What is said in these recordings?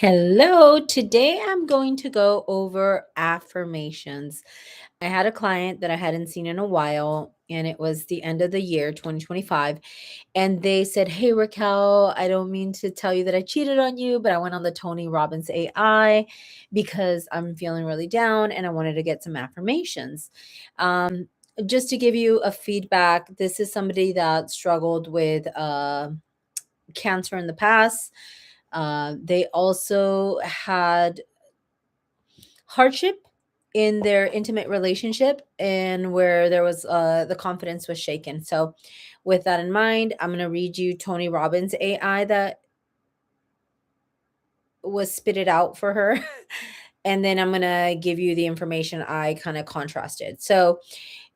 Hello, today I'm going to go over affirmations. I had a client that I hadn't seen in a while, and it was the end of the year 2025. And they said, "Hey, Raquel, I don't mean to tell you that I cheated on you, but I went on the Tony Robbins AI because I'm feeling really down and I wanted to get some affirmations." Um, just to give you a feedback, this is somebody that struggled with cancer in the past. They also had hardship in their intimate relationship and where there was the confidence was shaken. So, with that in mind, I'm going to read you Tony Robbins AI that was spitted out for her. And then I'm going to give you the information I kind of contrasted. So,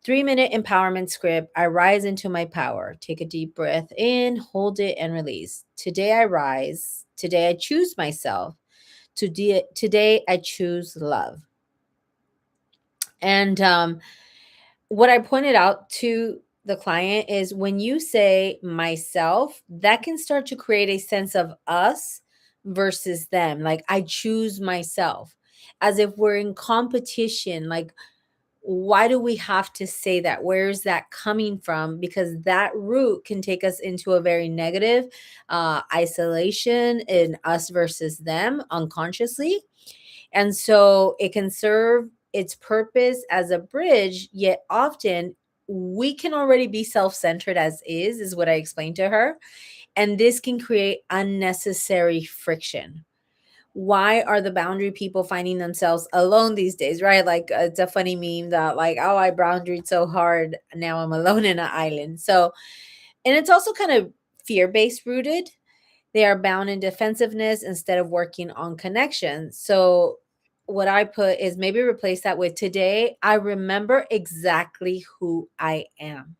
3-minute empowerment script. I rise into my power. Take a deep breath in, hold it, and release. Today I rise. Today I choose myself. Today I choose love. And what I pointed out to the client is when you say myself, that can start to create a sense of us versus them. Like I choose myself as if we're in competition. Like, why do we have to say that? Where is that coming from? Because that root can take us into a very negative isolation in us versus them unconsciously. And so it can serve its purpose as a bridge, yet often we can already be self centered as is what I explained to her. And this can create unnecessary friction. Why are the boundary people finding themselves alone these days, right? Like it's a funny meme that, like, oh, I boundaried so hard. Now I'm alone in an island. So, and it's also kind of fear based rooted. They are bound in defensiveness instead of working on connection. So, what I put is maybe replace that with today, I remember exactly who I am.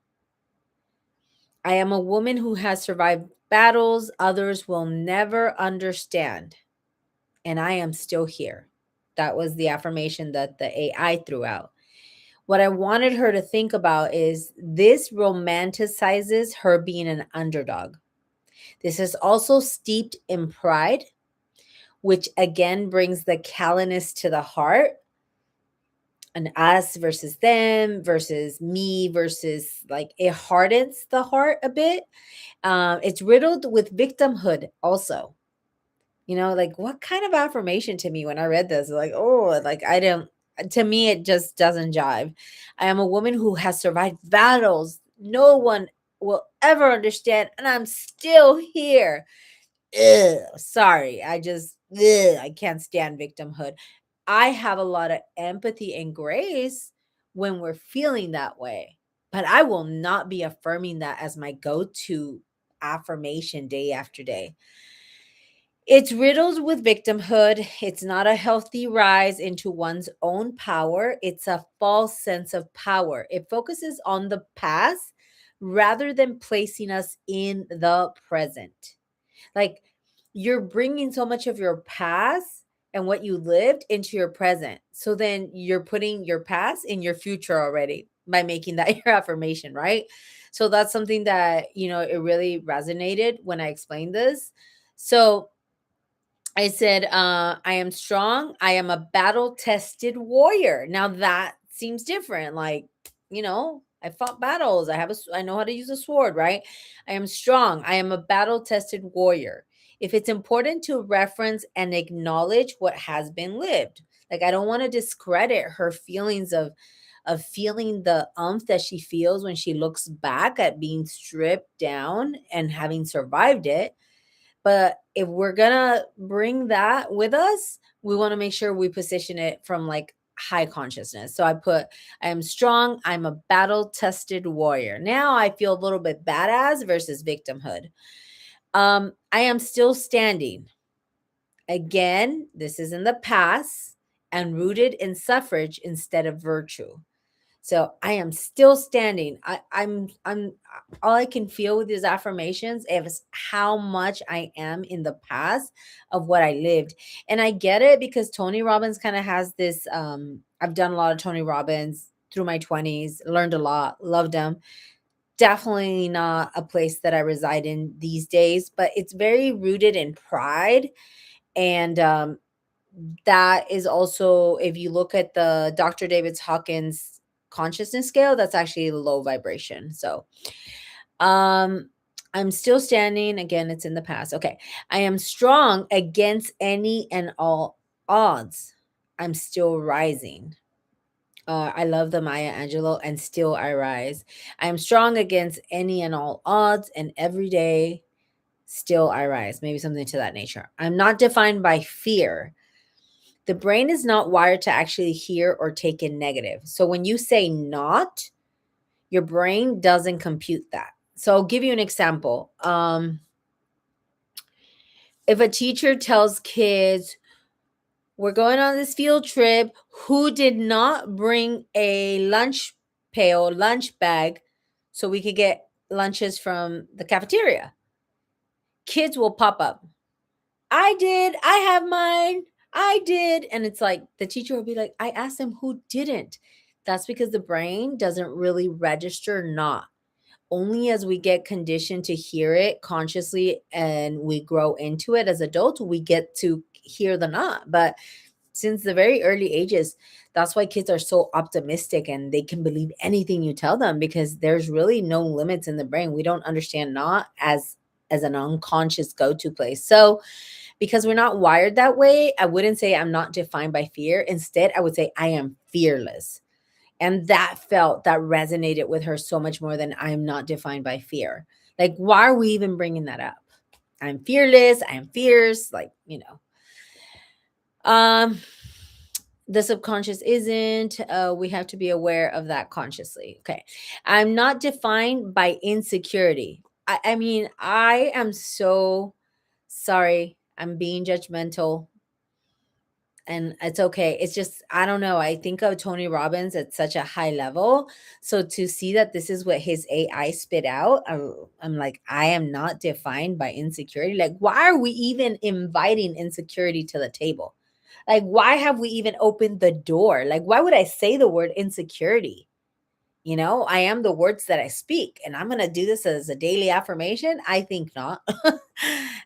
I am a woman who has survived battles others will never understand, and I am still here. That was the affirmation that the AI threw out. What I wanted her to think about is this romanticizes her being an underdog. This is also steeped in pride, which again brings the callousness to the heart, an us versus them versus me versus, like, it hardens the heart a bit. It's riddled with victimhood also. Like, what kind of affirmation to me when I read this? Like, oh, like I don't, to me, it just doesn't jive. I am a woman who has survived battles no one will ever understand, and I'm still here. Ugh, sorry. I can't stand victimhood. I have a lot of empathy and grace when we're feeling that way, but I will not be affirming that as my go to affirmation day after day. It's riddled with victimhood. It's not a healthy rise into one's own power. It's a false sense of power. It focuses on the past rather than placing us in the present. Like, you're bringing so much of your past and what you lived into your present. So then you're putting your past in your future already by making that your affirmation, right? So that's something that, it really resonated when I explained this. So I said, I am strong. I am a battle tested warrior. Now that seems different. Like, I fought battles. I know how to use a sword, right? I am strong. I am a battle tested warrior. If it's important to reference and acknowledge what has been lived, like, I don't want to discredit her feelings of feeling the umph that she feels when she looks back at being stripped down and having survived it. But if we're gonna bring that with us, we want to make sure we position it from, like, high consciousness. So I put, I am strong, I'm a battle tested warrior. Now I feel a little bit badass versus victimhood. I am still standing. Again, this is in the past and rooted in suffrage instead of virtue. So I am still standing. I'm all I can feel with these affirmations is how much I am in the past of what I lived. And I get it because Tony Robbins kind of has this I've done a lot of Tony Robbins through my 20s, learned a lot, loved him. Definitely not a place that I reside in these days, but it's very rooted in pride And that is also, if you look at the Dr. David Hawkins consciousness scale, that's actually low vibration. So um I'm still standing. Again, it's in the past. Okay. I am strong against any and all odds. I'm still rising. I love the Maya Angelou, and still I rise. I am strong against any and all odds, and every day still I rise. Maybe something to that nature. I'm not defined by fear. The brain is not wired to actually hear or take in negative. So when you say not, your brain doesn't compute that. So I'll give you an example. If a teacher tells kids, we're going on this field trip, who did not bring a lunch pail, lunch bag, so we could get lunches from the cafeteria? Kids will pop up. I did. I have mine. I did. And it's like the teacher will be like, I asked them who didn't. That's because the brain doesn't really register not. Only as we get conditioned to hear it consciously and we grow into it as adults, we get to hear the not. But since the very early ages, that's why kids are so optimistic and they can believe anything you tell them, because there's really no limits in the brain. We don't understand not as an unconscious go-to place. So because we're not wired that way, I wouldn't say I'm not defined by fear. Instead, I would say I am fearless. And that resonated with her so much more than I'm not defined by fear. Like, why are we even bringing that up? I'm fearless, I am fierce, like, Um, the subconscious isn't. We have to be aware of that consciously. Okay. I'm not defined by insecurity. I mean, I am so sorry. I'm being judgmental, and it's okay. It's just, I don't know. I think of Tony Robbins at such a high level. So to see that this is what his AI spit out, I'm like, I am not defined by insecurity. Like, why are we even inviting insecurity to the table? Like, why have we even opened the door? Like, why would I say the word insecurity? I am the words that I speak, and I'm going to do this as a daily affirmation. I think not.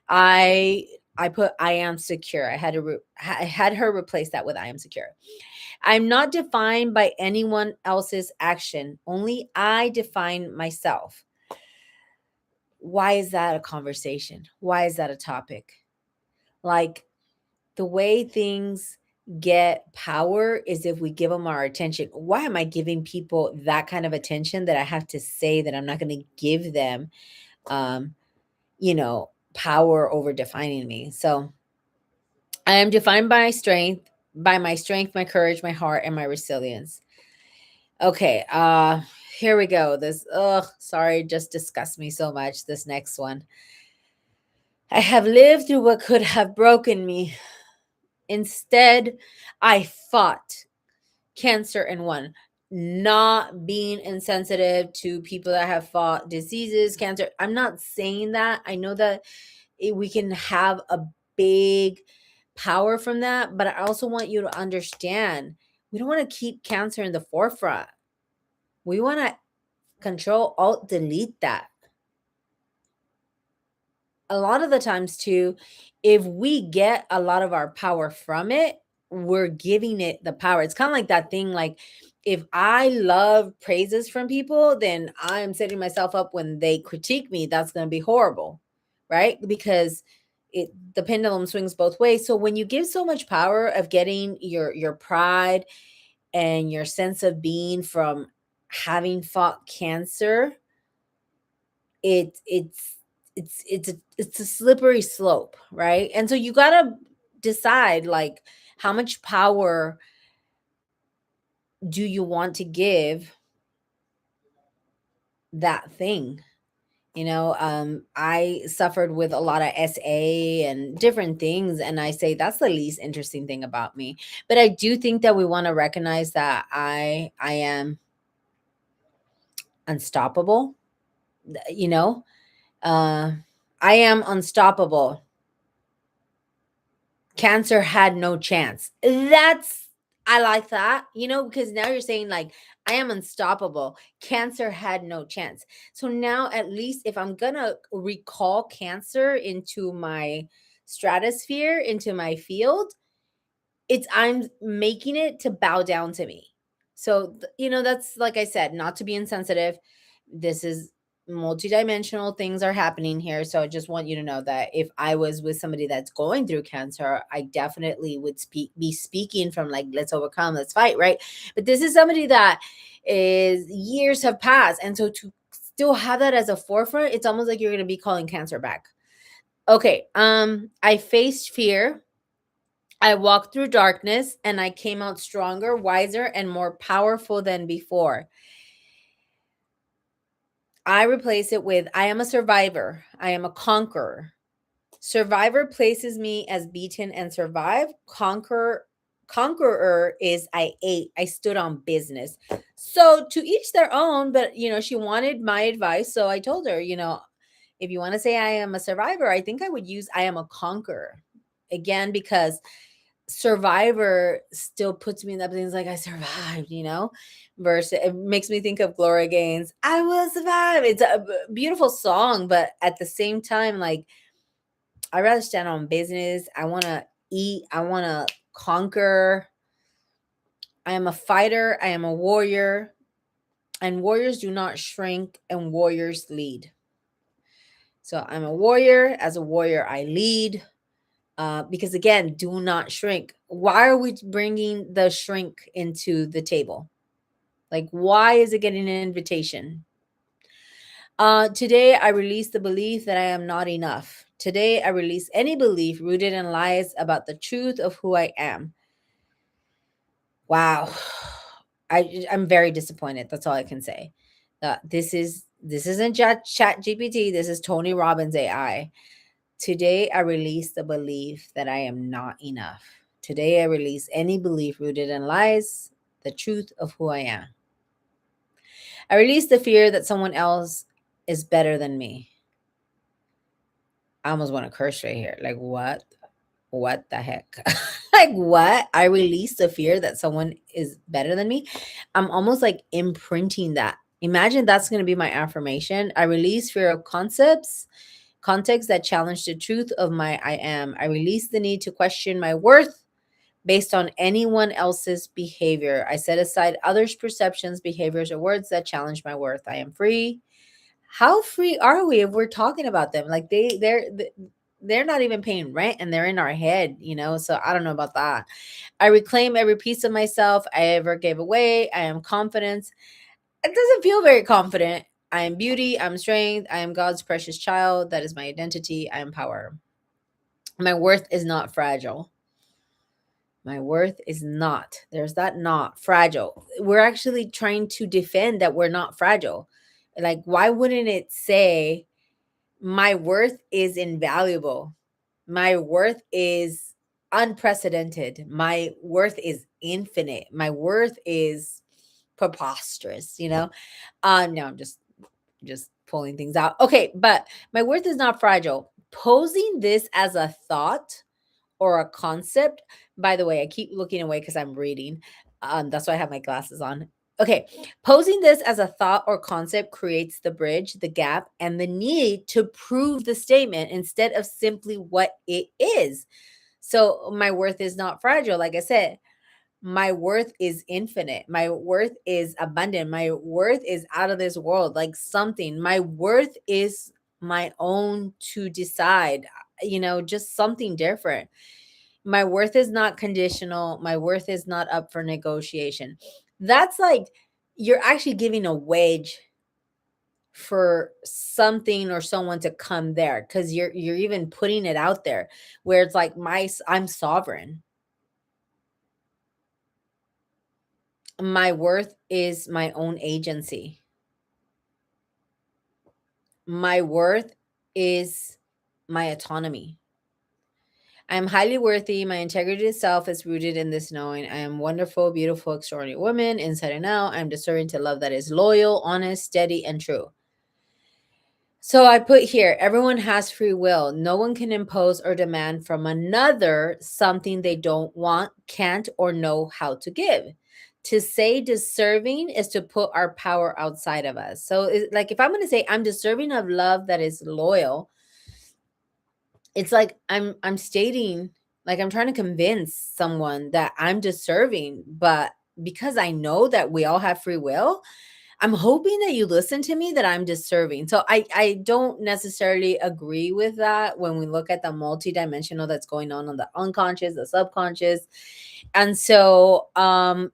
I I put I am secure. I had her replace that with I am secure. I'm not defined by anyone else's action. Only I define myself. Why is that a conversation? Why is that a topic? Like, the way things get power is if we give them our attention. Why am I giving people that kind of attention that I have to say that I'm not going to give them um power over defining me? So I am defined by my strength, my courage, my heart, and my resilience. Okay, here we go. This, sorry, just disgusts me so much. This next one. I have lived through what could have broken me. Instead, I fought cancer and won. Not being insensitive to people that have fought diseases, cancer. I'm not saying that. I know that we can have a big power from that, but I also want you to understand, we don't want to keep cancer in the forefront. We want to control, alt, delete that. A lot of the times too, if we get a lot of our power from it, we're giving it the power. It's kind of like that thing, like, if I love praises from people, then I'm setting myself up when they critique me, that's going to be horrible, right? Because the pendulum swings both ways. So when you give so much power of getting your pride and your sense of being from having fought cancer, it it's a slippery slope, right? And so you got to decide, like, how much power do you want to give that thing? I suffered with a lot of SA and different things, and I say that's the least interesting thing about me. But I do think that we want to recognize that I am unstoppable. you know uh I am unstoppable. Cancer had no chance. I like that, because now you're saying, like, I am unstoppable. Cancer had no chance. So now, at least if I'm gonna recall cancer into my stratosphere, into my field, I'm making it to bow down to me. So, that's, like I said, not to be insensitive. This is multidimensional things are happening here. So I just want you to know that if I was with somebody that's going through cancer, I definitely would be speaking from like, let's overcome, let's fight, right? But this is somebody that is years have passed. And so to still have that as a forefront, it's almost like you're going to be calling cancer back. Okay. I faced fear. I walked through darkness and I came out stronger, wiser, and more powerful than before. I replace it with I am a survivor. I am a conqueror. Survivor places me as beaten and survived. Conqueror is I ate. I stood on business. So to each their own, but she wanted my advice. So I told her, if you want to say I am a survivor, I think I would use I am a conqueror. Again, because survivor still puts me in that things like I survived, versus it makes me think of Gloria Gaines, I will survive. It's a beautiful song, but at the same time, like, I rather stand on business. I want to eat. I want to conquer. I am a fighter. I am a warrior. And warriors do not shrink, and warriors lead. So I'm a warrior. As a warrior, I lead. Because again, do not shrink. Why are we bringing the shrink into the table? Like, why is it getting an invitation? Today, I release the belief that I am not enough. Today, I release any belief rooted in lies about the truth of who I am. Wow. I'm very disappointed. That's all I can say. This isn't Chat GPT. This is Tony Robbins AI. Today, I release the belief that I am not enough. Today, I release any belief rooted in lies, the truth of who I am. I release the fear that someone else is better than me. I almost want to curse right here. Like, what? What the heck? Like, what? I release the fear that someone is better than me. I'm almost like imprinting that. Imagine that's going to be my affirmation. I release fear of context that challenge the truth of my I am. I release the need to question my worth based on anyone else's behavior. I set aside others' perceptions, behaviors, or words that challenge my worth. I am free. How free are we if we're talking about them? Like they're not even paying rent and they're in our head, So I don't know about that. I reclaim every piece of myself I ever gave away. I am confidence. It doesn't feel very confident. I am beauty. I'm strength. I am God's precious child. That is my identity. I am power. My worth is not fragile. My worth is not. There's that not fragile. We're actually trying to defend that we're not fragile. Like, why wouldn't it say my worth is invaluable? My worth is unprecedented. My worth is infinite. My worth is preposterous, No, I'm just pulling things out. Okay, but my worth is not fragile. Posing this as a thought or a concept. By the way, I keep looking away because I'm reading. That's why I have my glasses on. Okay, posing this as a thought or concept creates the bridge, the gap, and the need to prove the statement instead of simply what it is. So, my worth is not fragile. Like I said, my worth is infinite. My worth is abundant. My worth is out of this world, like something. My worth is my own to decide, just something different. My worth is not conditional. My worth is not up for negotiation. That's like you're actually giving a wage for something or someone to come there because you're even putting it out there where it's like I'm sovereign. My worth is my own agency. My worth is my autonomy. I am highly worthy. My integrity itself is rooted in this knowing. I am wonderful, beautiful, extraordinary woman, inside and out. I am deserving to love that is loyal, honest, steady, and true. So I put here, everyone has free will. No one can impose or demand from another something they don't want, can't, or know how to give. To say deserving is to put our power outside of us. So like if I'm going to say I'm deserving of love that is loyal, It's like I'm stating, like I'm trying to convince someone that I'm deserving, but because I know that we all have free will, I'm hoping that you listen to me that I'm deserving. So I don't necessarily agree with that when we look at the multidimensional that's going on the unconscious, the subconscious. And so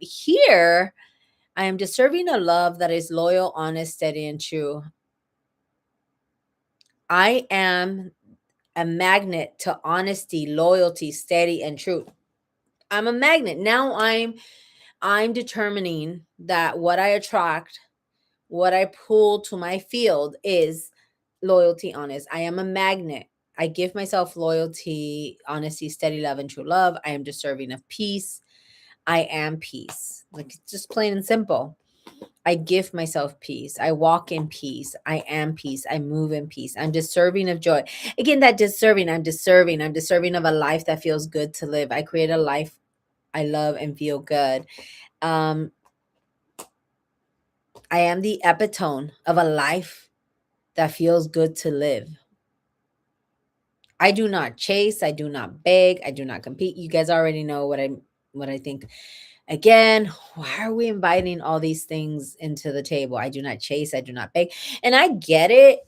here I am deserving a love that is loyal, honest, steady, and true. I am a magnet to honesty, loyalty, steady, and true. I'm a magnet. Now I'm determining that what I attract, what I pull to my field is loyalty, honest. I am a magnet. I give myself loyalty, honesty, steady love, and true love. I am deserving of peace. I am peace. Like it's just plain and simple. I give myself peace. I walk in peace. I am peace. I move in peace. I'm deserving of joy. Again, that deserving, I'm deserving. I'm deserving of a life that feels good to live. I create a life I love and feel good. Um, I am the epitome of a life that feels good to live. I do not chase, I do not beg, I do not compete. You guys already know what I think. Again, why are we inviting all these things into the table? I do not chase, I do not beg. And I get it.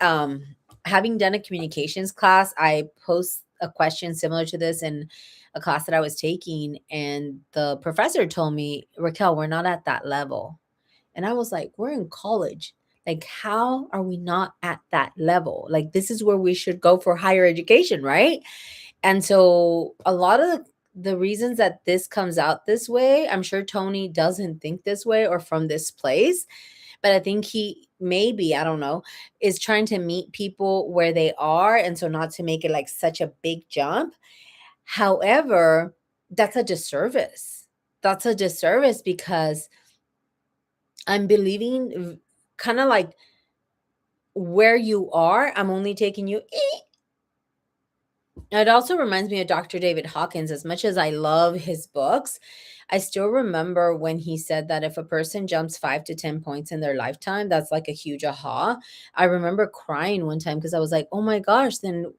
Having done a communications class, I post a question similar to this in a class that I was taking, and the professor told me, Raquel, we're not at that level. And I was like, we're in college. Like, how are we not at that level? Like, this is where we should go for higher education, right? And so, a lot of the reasons that this comes out this way, I'm sure Tony doesn't think this way or from this place, but I think he maybe, I don't know, is trying to meet people where they are. And so, not to make it like such a big jump. However, that's a disservice. That's a disservice because I'm believing kind of like where you are, I'm only taking you. It also reminds me of Dr. David Hawkins. As much as I love his books, I still remember when he said that if a person jumps 5 to 10 points in their lifetime, that's like a huge aha. I remember crying one time because I was like, oh my gosh, then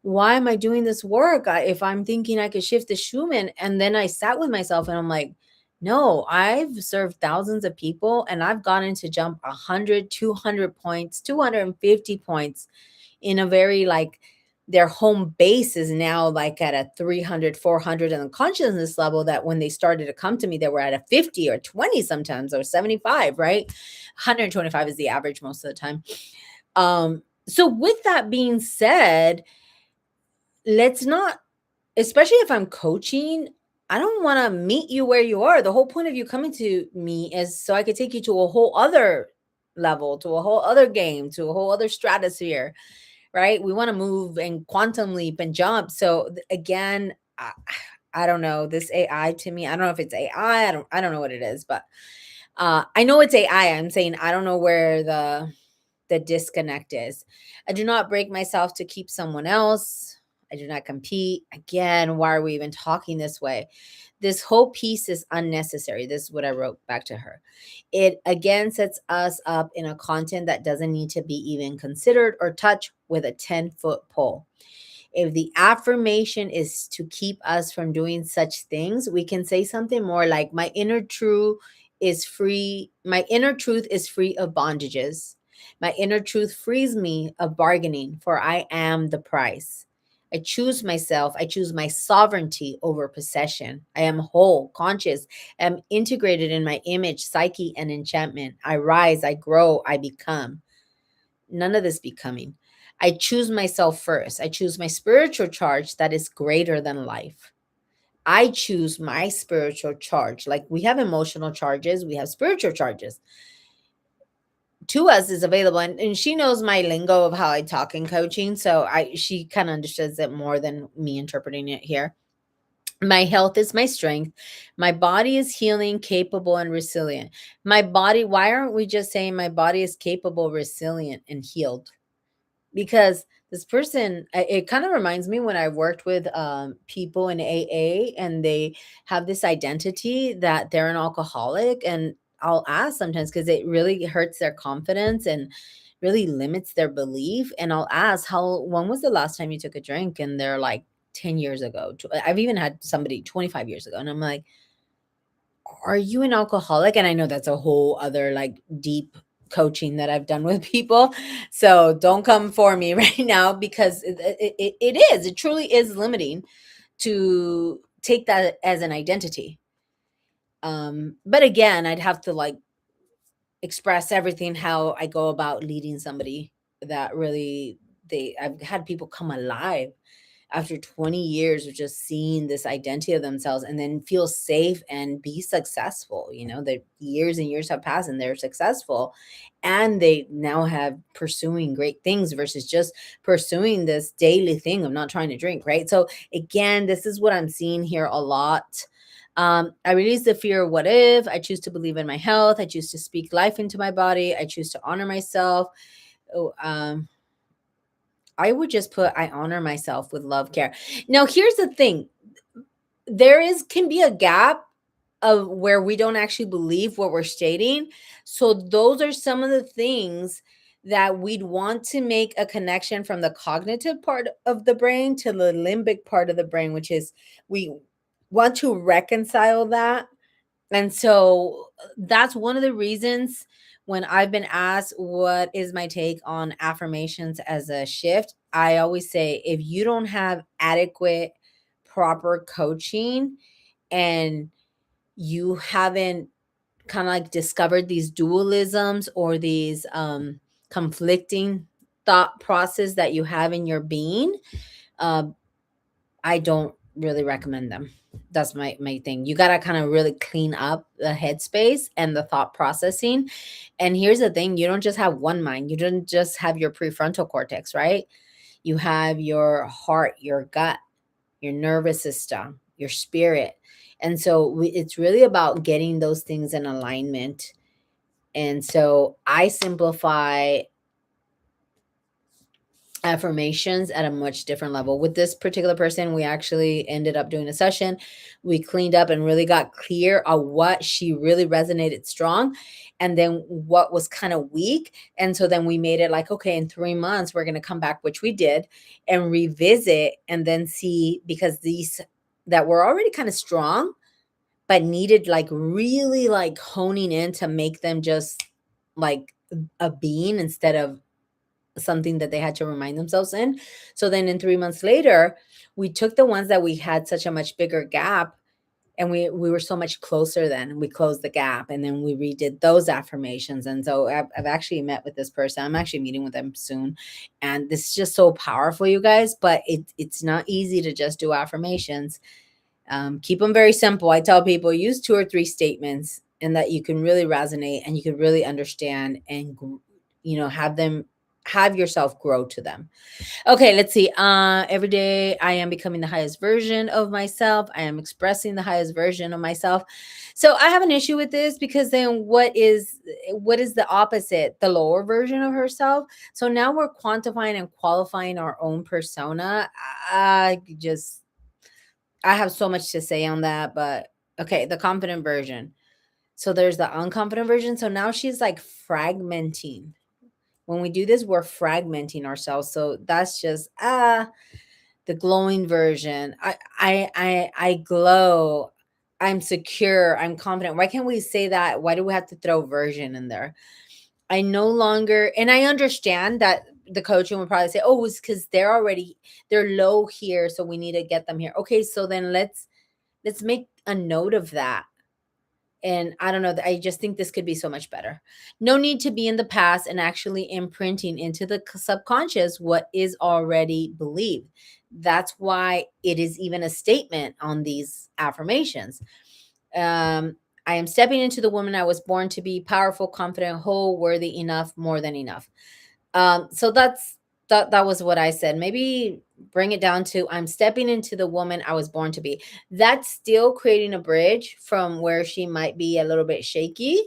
why am I doing this work? If I'm thinking I could shift the Schumann. And then I sat with myself and I'm like, no, I've served thousands of people and I've gotten to jump 100, 200 points, 250 points in a very like their home base is now like at a 300, 400 on the consciousness level that when they started to come to me, they were at a 50 or 20 sometimes or 75, right? 125 is the average most of the time. So with that being said, let's not, especially if I'm coaching, I don't want to meet you where you are. The whole point of you coming to me is so I could take you to a whole other level, to a whole other game, to a whole other stratosphere, right? We want to move and quantum leap and jump. So again, I don't know this AI to me. I don't know if it's AI. I don't know what it is, but I know it's AI. I'm saying I don't know where the disconnect is. I do not break myself to keep someone else. I do not compete. Again, why are we even talking this way? This whole piece is unnecessary. This is what I wrote back to her. It again sets us up in a content that doesn't need to be even considered or touched with a 10-foot pole. If the affirmation is to keep us from doing such things, we can say something more like, my inner truth is free. My inner truth is free of bondages. My inner truth frees me of bargaining, for I am the price. I choose myself. I choose my sovereignty over possession. I am whole, conscious, I am integrated in my image, psyche, and enchantment. I rise, I grow, I become. None of this becoming. I choose myself first. I choose my spiritual charge that is greater than life. I choose my spiritual charge. Like we have emotional charges, we have spiritual charges. To us is available, and she knows my lingo of how I talk in coaching, so she kind of understands it more than me interpreting it here. My health is my strength. My body is healing, capable, and resilient. My body, why aren't we just saying my body is capable, resilient, and healed? Because this person, it kind of reminds me when I worked with people in AA and they have this identity that they're an alcoholic. And I'll ask sometimes because it really hurts their confidence. And really limits their belief. And I'll ask, how when was the last time you took a drink? And they're like, 10 years ago. I've even had somebody 25 years ago. And I'm like, are you an alcoholic? And I know that's a whole other like deep coaching that I've done with people. So don't come for me right now, because it truly is limiting to take that as an identity. But again, I'd have to like express everything how I go about leading somebody that really, I've had people come alive after 20 years of just seeing this identity of themselves and then feel safe and be successful. The years and years have passed and they're successful, and they now have pursuing great things versus just pursuing this daily thing of not trying to drink, right? So again, this is what I'm seeing here a lot. I release the fear of what if. I choose to believe in my health. I choose to speak life into my body. I choose to honor myself. Oh, I would just put, I honor myself with love, care. Now, here's the thing. There can be a gap of where we don't actually believe what we're stating. So those are some of the things that we'd want to make a connection from the cognitive part of the brain to the limbic part of the brain, which is we want to reconcile that. And so that's one of the reasons when I've been asked what is my take on affirmations as a shift, I always say if you don't have adequate, proper coaching and you haven't kind of like discovered these dualisms or these conflicting thought process that you have in your being, uh, I don't really recommend them. That's my thing. You got to kind of really clean up the headspace and the thought processing. And here's the thing, you don't just have one mind. You don't just have your prefrontal cortex, right? You have your heart, your gut, your nervous system, your spirit. And so it's really about getting those things in alignment. And so I simplify affirmations at a much different level. With this particular person, we actually ended up doing a session. We cleaned up and really got clear on what she really resonated strong and then what was kind of weak. And so then we made it like, okay, in 3 months, we're going to come back, which we did, and revisit and then see, because these that were already kind of strong, but needed like really like honing in to make them just like a being instead of something that they had to remind themselves in. So then in 3 months later, we took the ones that we had such a much bigger gap, and we were so much closer then. We closed the gap and then we redid those affirmations. And so I've actually met with this person. I'm actually meeting with them soon. And this is just so powerful, you guys, but it's not easy to just do affirmations. Keep them very simple. I tell people use 2 or 3 statements and that you can really resonate and you can really understand and have yourself grow to them. Okay, let's see. Every day I am becoming the highest version of myself. I am expressing the highest version of myself. So I have an issue with this, because then what is the opposite? The lower version of herself. So now we're quantifying and qualifying our own persona. I have so much to say on that, but okay, the confident version. So there's the unconfident version. So now she's like fragmenting. When we do this, we're fragmenting ourselves. So that's just the glowing version. I glow. I'm secure. I'm confident. Why can't we say that? Why do we have to throw version in there? I no longer, and I understand that the coaching would probably say, "Oh, it's because they're low here, so we need to get them here." Okay, so then let's make a note of that. And I don't know, I just think this could be so much better. No need to be in the past and actually imprinting into the subconscious what is already believed. That's why it is even a statement on these affirmations. Um, I am stepping into the woman I was born to be: powerful, confident, whole, worthy, enough, more than enough. So that was what I said. Maybe bring it down to I'm stepping into the woman I was born to be. That's still creating a bridge from where she might be a little bit shaky,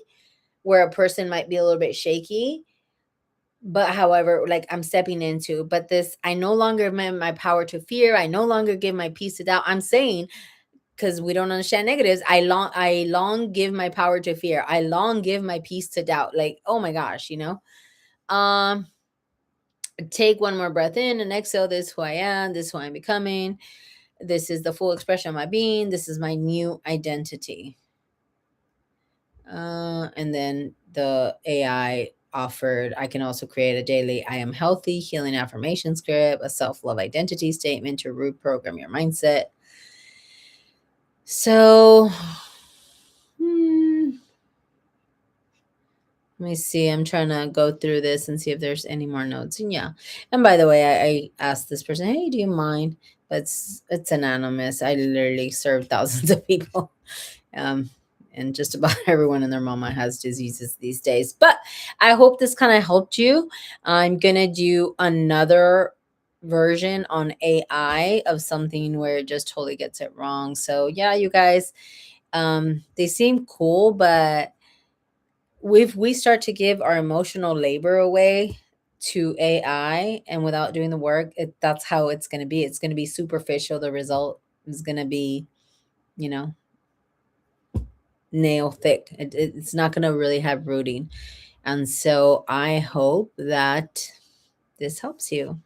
where a person might be a little bit shaky. But however, like I'm stepping into, but this, I no longer give my power to fear. I no longer give my peace to doubt. I'm saying, because we don't understand negatives, I long give my power to fear. I long give my peace to doubt. Like, oh my gosh, Take one more breath in and exhale. This is who I am. This is who I'm becoming. This is the full expression of my being. This is my new identity. And then the AI offered, I can also create a daily I am healthy healing affirmation script, a self-love identity statement to reprogram your mindset. So let me see. I'm trying to go through this and see if there's any more notes. And yeah. And by the way, I asked this person, hey, do you mind? But it's anonymous. I literally serve thousands of people. And just about everyone and their mama has diseases these days. But I hope this kind of helped you. I'm gonna do another version on AI of something where it just totally gets it wrong. So yeah, you guys, they seem cool, but if we start to give our emotional labor away to AI and without doing the work, that's how it's going to be. It's going to be superficial. The result is going to be, you know, nail thick. It's not going to really have rooting. And so I hope that this helps you.